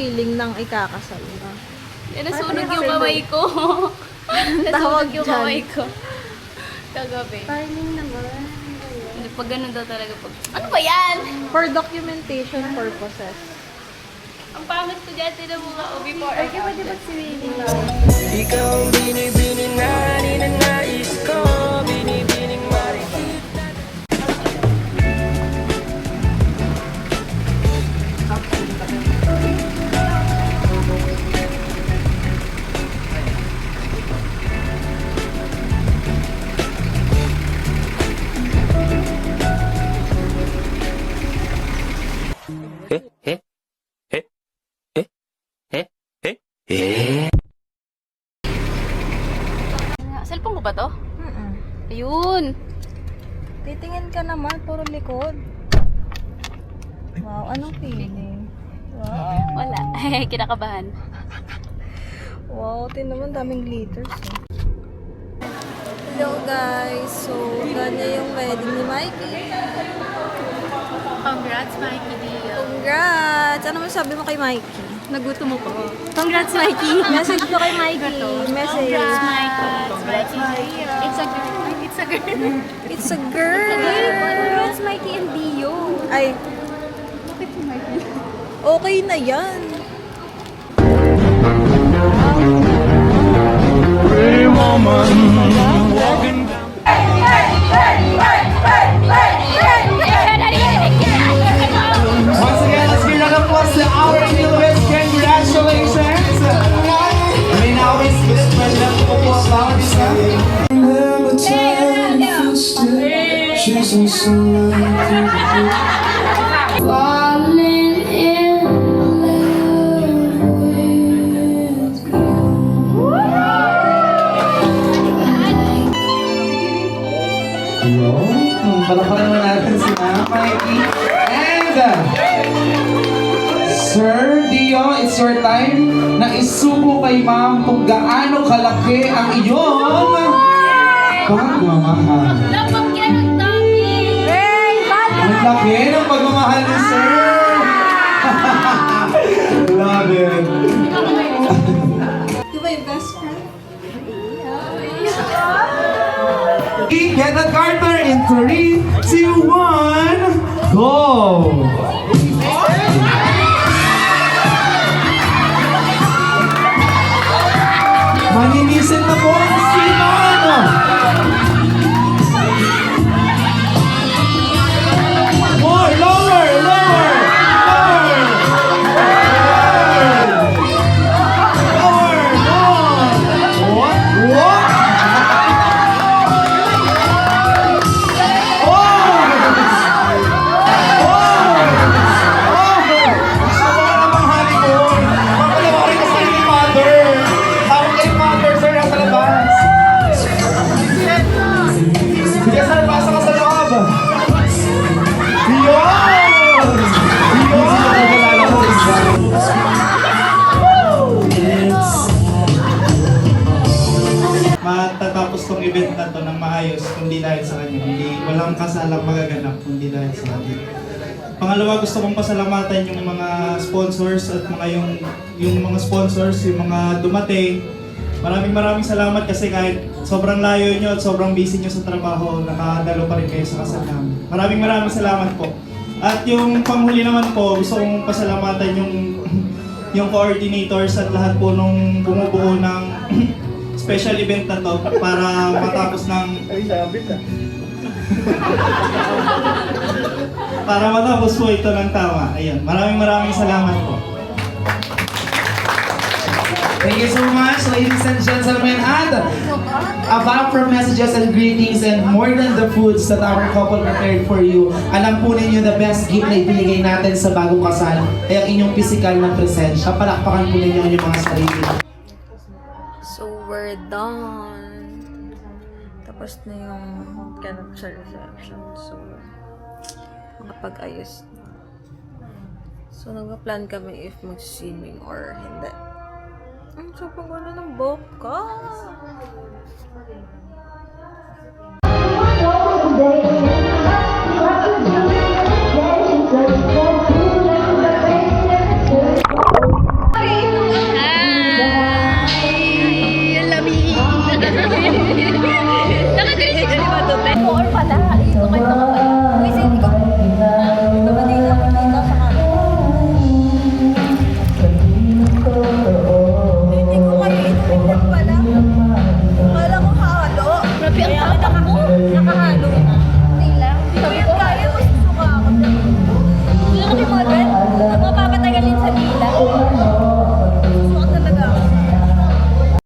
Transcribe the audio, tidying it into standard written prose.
feeling ng ikakasal na. Nasunog yung kamay ko. Nasunog yung kamay ko. Kagabi. Timing naman. Hindi, pag ganun daw talaga pag... Ano ba yan? For documentation purposes. Ang pangit ko dyan, tinan mo nga, before Ay, kaya pwede mag-swimming na. Ikaw ang binibining na ninanais ko. Binibining marikita. Cellphone ko ba to? Mm-mm. Ayun. Titingin ka naman, puro likod. Wow, anong feeling? Wow. Wala. Kinakabahan. Wow, naman daming glitters. Hello guys! So, ganyan yung wedding ni Mikey. Congrats, Mikey Dio. Congrats! Ano masabi mo kay Mikey? Nagutom mo ko. Congrats, Mikey! Message mo kay Mikey. Message. Mikey. It's a girl. It's a girl. It's a girl! Congrats, Mikey and Dio! Ay, Bakit si Mikey? okay na yan. Pretty woman walking down. Once again, let's give it up for our newest. Congratulations! May nawis Vice President po po ang bawat isa. Falling in love with Ayun, palakpakan naman natin si Ma'am Mikey. And, Sir Dio, it's your time na isubo kay Ma'am kung gaano kalaki ang iyong pagmamahal. Lapag yan ang dami. Ang laki ng pagmamahal ni Sir! Love it! Di ba yung best friend? Kenneth Carter in 3, 2, 1, go! Maninisin na po ang Simano! More, lower, lower, lower! Lower, lower! What? What? Matatapos tong event na to ng maayos kundi dahil sa kanya. Hindi, walang kasalang magaganap kundi dahil sa kanya. Pangalawa, gusto kong pasalamatan yung mga sponsors at yung mga sponsors, yung mga dumating. Maraming salamat kasi kahit sobrang layo nyo at sobrang busy nyo sa trabaho, nakadalo pa rin kayo sa kasal namin. Maraming salamat po. At yung panghuli naman po, gusto kong pasalamatan yung coordinators at lahat po nung bumubuo ng special event na to para matapos ng... para matapos po ito ng tama. Ayun, maraming salamat po. Thank you so much, ladies and gentlemen. And apart from messages and greetings and more than the foods that our couple prepared for you, alam po ninyo the best gift na ibinigay natin sa bagong kasal ay ang inyong physical na presensya. Palakpakan po ninyo ang inyong mga sarili. So, we're done. Tapos na yung ganap sa reception. So, makapag-ayos na. So, nagpa-plan kami if mag-swimming or hindi. Ang sobrang ganda ng boka. nakahalo.